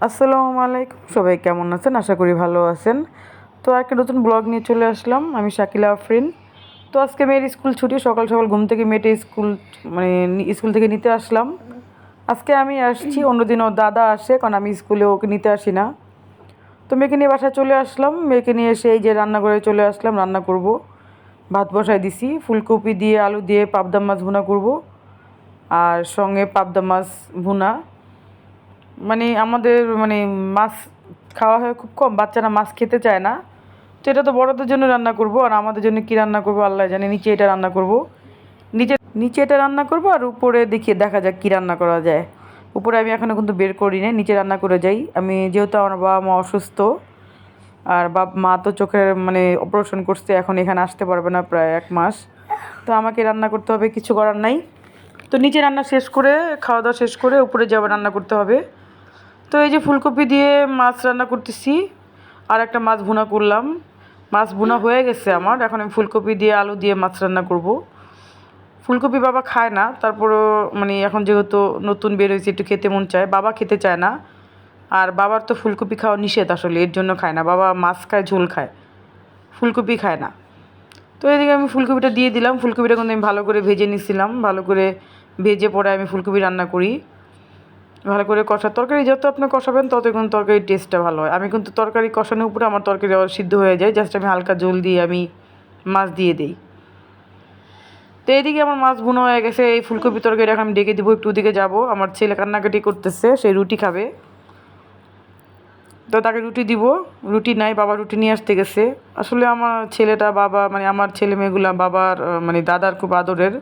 আসসালামু আলাইকুম, সবাই কেমন আছেন? আশা করি ভালো আছেন। তো একটা নতুন ব্লগ নিয়ে চলে আসলাম। আমি শাকিলা আফরিন। তো আজকে মেয়ের স্কুল ছুটি, সকাল সকাল ঘুম থেকে মেয়েটা স্কুল থেকে নিতে আসলাম। আজকে আমি আসছি, অন্যদিনও দাদা আসে, কারণ আমি স্কুলে ওকে নিতে আসি না। তো মেয়েকে নিয়ে বাসায় চলে আসলাম। মেয়েকে নিয়ে এসে এই যে রান্নাঘরে চলে আসলাম, রান্না করব। ভাত বসাই দিছি, ফুলকপি দিয়ে আলু দিয়ে পাবদা মাছ ভুনা করব, আর সঙ্গে পাবদা মাছ ভুনা। আমাদের মাছ খাওয়া হয় খুব কম, বাচ্চারা মাছ খেতে চায় না। তো এটা তো বড়দের জন্য রান্না করব, আর আমাদের জন্য কী রান্না করব আল্লাহ জানে। নিচে এটা রান্না করব, নিচে নিচে এটা রান্না করব, আর উপরে দেখা যাক কী রান্না করা যায়। উপরে আমি এখনও কিন্তু বের করি না, নিচে রান্না করে যাই আমি, যেহেতু আমার বাবা মা অসুস্থ। আর মা তো চোখের অপারেশন করছে, এখন এখানে আসতে পারবে না প্রায় 1 মাস। তো আমাকে রান্না করতে হবে, কিছু করার নাই। তো নিচে রান্না শেষ করে, খাওয়া দাওয়া শেষ করে উপরে যাবে, রান্না করতে হবে। তো এই যে ফুলকপি দিয়ে মাছ রান্না করতেছি, আর একটা মাছ ভুনা করলাম। মাছ ভুনা হয়ে গেছে আমার, এখন আমি ফুলকপি দিয়ে আলু দিয়ে মাছ রান্না করব। ফুলকপি বাবা খায় না, তারপরও এখন যেহেতু নতুন বের হয়েছে একটু খেতে মন চায়, বাবা খেতে চায় না। আর বাবার তো ফুলকপি খাওয়া নিষেধ আসলে, এর জন্য খায় না। বাবা মাছ খায়, ঝোল খায়, ফুলকপি খায় না। তো এদিকে আমি ফুলকপিটা দিয়ে দিলাম। ফুলকপিটা কিন্তু আমি ভালো করে ভেজে নিছিলাম, ভালো করে ভেজে পরে আমি ফুলকপি রান্না করি। ভালো করে তরকারি যত আপনি কষাবেন তত কিন্তু তরকারির টেস্টটা ভালো হয়। আমি কিন্তু তরকারি কষানোর উপরে আমার তরকারি সিদ্ধ হয়ে যায়, জাস্ট আমি হালকা জল দিয়ে আমি মাছ দিয়ে দিই। তো এইদিকে আমার মাছ ভুনো হয়ে গেছে, এই ফুলকপি তরকারি এখন আমি ডেকে দিব, একটু ওদিকে যাবো। আমার ছেলে কান্নাকাটি করতেছে, সে রুটি খাবে। তো তাকে রুটি দিব, রুটি নাই, বাবা রুটি নিয়ে আসতে গেছে। আসলে আমার ছেলেটা বাবা আমার ছেলে মেয়েগুলা বাবার দাদার খুব আদরের,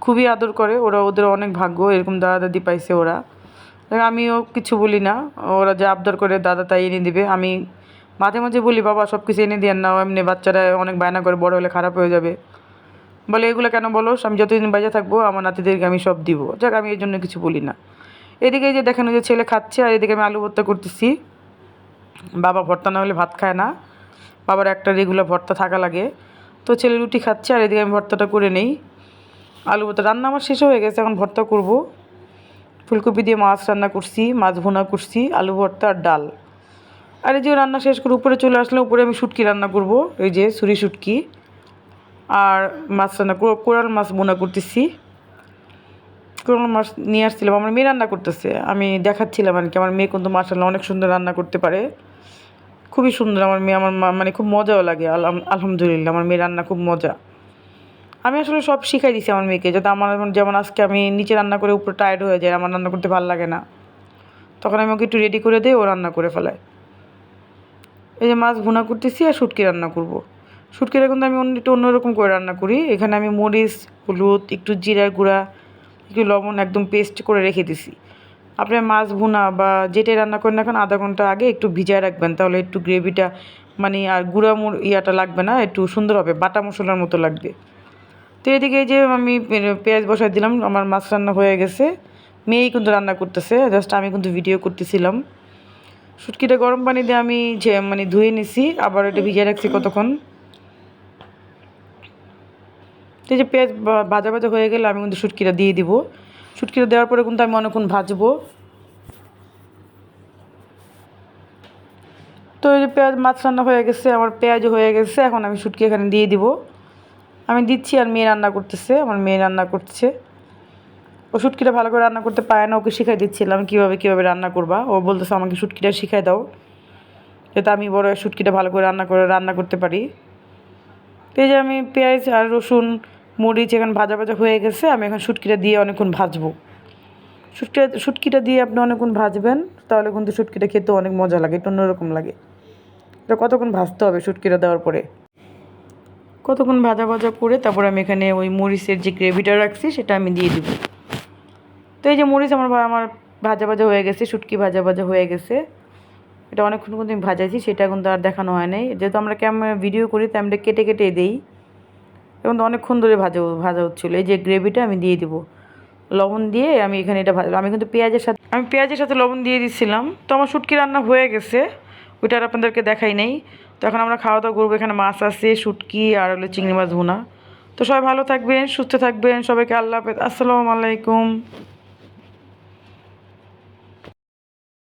খুবই আদর করে ওরা। ওদের অনেক ভাগ্য, এরকম দাদা দাদি পাইছে ওরা। আমিও কিছু বলি না, ওরা যা আবদার করে দাদা তাই এনে দিবে। আমি মাঝে মাঝে বলি, বাবা সব কিছু এনে দিয়ে নাও, এমনি বাচ্চারা অনেক বায়না করে, বড় হলে খারাপ হয়ে যাবে। বলে এগুলো কেন বলো, আমি যতদিন বেঁচে থাকবো আমার নাতিদেরকে আমি সব দিব। যাক, আমি এই জন্য কিছু বলি না। এদিকে যে দেখেন, যে ছেলে খাচ্ছে, আর এদিকে আমি আলু ভর্তা করতেছি। বাবা ভর্তা না হলে ভাত খায় না, বাবার একটা রেগুলার ভর্তা থাকা লাগে। তো ছেলে রুটি খাচ্ছে, আর এদিকে আমি ভর্তাটা করে নেই। আলু ভর্তা রান্না আমার শেষ হয়ে গেছে, এখন ভর্তা করব। ফুলকপি দিয়ে মাছ রান্না করছি, মাছ ভুনা করছি, আলু ভর্তা আর ডাল। আর এই যে রান্না শেষ করে উপরে চলে আসলে, উপরে আমি শুটকি রান্না করব, এই যে ছুরি শুটকি। আর মাছ রান্না কোরাল মাছ ভুনা করতেছি। কোরাল মাছ নিয়ে আসছিলাম, আমার মেয়ে রান্না করতেছে, আমি দেখাচ্ছিলাম আর কি। আমার মেয়ে কিন্তু মাশাআল্লাহ অনেক সুন্দর রান্না করতে পারে, খুবই সুন্দর আমার মেয়ে। আমার খুব মজাও লাগে, আলহামদুলিল্লাহ আমার মেয়ে রান্না খুব মজা। আমি আসলে সব শিখাই দিছি আমার মেয়েকে, যাতে আমার যেমন আজকে আমি নিচে রান্না করে উপরে টায়ার্ড হয়ে যায়, আমার রান্না করতে ভালো লাগে না, তখন আমি ওকে একটু রেডি করে দিই, ও রান্না করে ফেলায়। এই যে মাছ ভুনা করতেছি, আর শুটকি রান্না করব। শুটকিটা কিন্তু আমি একটু অন্যরকম করে রান্না করি। এখানে আমি মরিচ, হলুদ, একটু জিরার গুঁড়া, একটু লবণ একদম পেস্ট করে রেখে দিছি। আপনি মাছ ভুনা বা যেটাই রান্না করেন না কেন, আধা ঘন্টা আগে একটু ভিজায় রাখবেন, তাহলে একটু গ্রেভিটা আর গুঁড়া ইয়াটা লাগবে না, একটু সুন্দর হবে, বাটা মশলার মতো লাগবে। তো এদিকে যে আমি পেঁয়াজ বসাই দিলাম, আমার মাছ রান্না হয়ে গেছে। মেয়েই কিন্তু রান্না করতেছে, জাস্ট আমি কিন্তু ভিডিও করতেছিলাম। শুটকিটা গরম পানি দিয়ে আমি যে ধুয়ে নিছি, আবার এটা ভিজিয়ে রাখছি কতক্ষণ। তো এই যে পেঁয়াজ ভাজা ভাজা হয়ে গেলে আমি কিন্তু শুটকিটা দিয়ে দিব। শুটকিটা দেওয়ার পরে কিন্তু আমি অনেকক্ষণ ভাজবো। তো এই যে মাছ রান্না হয়ে গেছে, আমার পেঁয়াজও হয়ে গেছে, এখন আমি শুটকি এখানে দিয়ে দিব। আমি দিচ্ছি, আর মেয়ে রান্না করতেছে, আমার মেয়ে রান্না করছে। ও শুটকিটা ভালো করে রান্না করতে পারে না, ওকে শিখাই দিচ্ছিলাম কীভাবে কীভাবে রান্না করবা। ও বলতেছে আমাকে শুটকিটা শিখাই দাও, যাতে আমি বড় শুটকিটা ভালো করে রান্না করতে পারি। তো এই যে আমি পেঁয়াজ আর রসুন মরিচ এখানে ভাজা ভাজা হয়ে গেছে, আমি এখন শুটকিটা দিয়ে অনেকক্ষণ ভাজবো। শুটকিটা দিয়ে আপনি অনেকক্ষণ ভাজবেন, তাহলে কিন্তু শুটকিটা খেতে অনেক মজা লাগে, একটু অন্যরকম লাগে। এটা কতক্ষণ ভাজতে হবে শুটকিটা দেওয়ার পরে, কতক্ষণ ভাজা ভাজা করে তারপরে আমি এখানে ওই মরিচের যে গ্রেভিটা রাখছি সেটা আমি দিয়ে দেবো। তো এই যে মরিচ আমার ভাজা ভাজা হয়ে গেছে, শুটকি ভাজা ভাজা হয়ে গেছে। এটা অনেকক্ষণ কিন্তু আমি ভাজাইছি, সেটা কিন্তু আর দেখানো হয় নাই, যেহেতু আমরা ভিডিও করি তাই আমরা কেটে কেটে দিই। এখন তো অনেকক্ষণ ধরে ভাজা হচ্ছিলো। এই যে গ্রেভিটা আমি দিয়ে দিব, লবণ দিয়ে আমি এখানে এটা ভাজবো। আমি কিন্তু পেঁয়াজের সাথে লবণ দিয়ে দিচ্ছিলাম। তো আমার শুটকি রান্না হয়ে গেছে, ওইটা আর আপনাদেরকে দেখাই নেই। তো এখন আমরা খাওয়া দাওয়া করবো। এখানে মাছ আছে, শুটকি আর হলো চিংড়ি মাছ ভুনা। তো সবাই ভালো থাকবেন, সুস্থ থাকবেন, সবাইকে আল্লাহ হাফেজ, আসসালামু আলাইকুম।